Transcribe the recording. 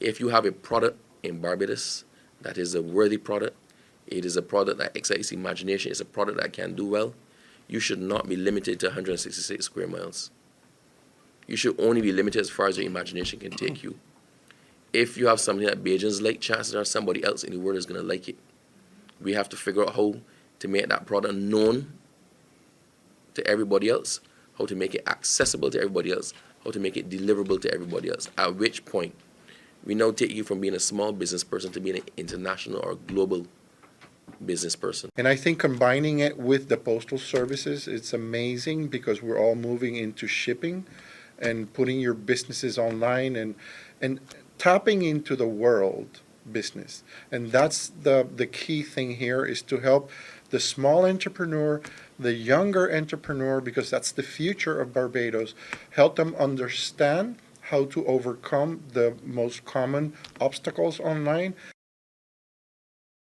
If you have a product in Barbados that is a worthy product, it is a product that excites imagination, it's a product that can do well, you should not be limited to 166 square miles. You should only be limited as far as your imagination can take you. If you have something that Bajans like, chances are somebody else in the world is going to like it. We have to figure out how to make that product known to everybody else, how to make it accessible to everybody else, how to make it deliverable to everybody else. At which point, we now take you from being a small business person to being an international or global business person. And I think combining it with the postal services, it's amazing because we're all moving into shipping and putting your businesses online and tapping into the world business. And that's the key thing here, is to help the small entrepreneur, the younger entrepreneur, because that's the future of Barbados, help them understand how to overcome the most common obstacles online.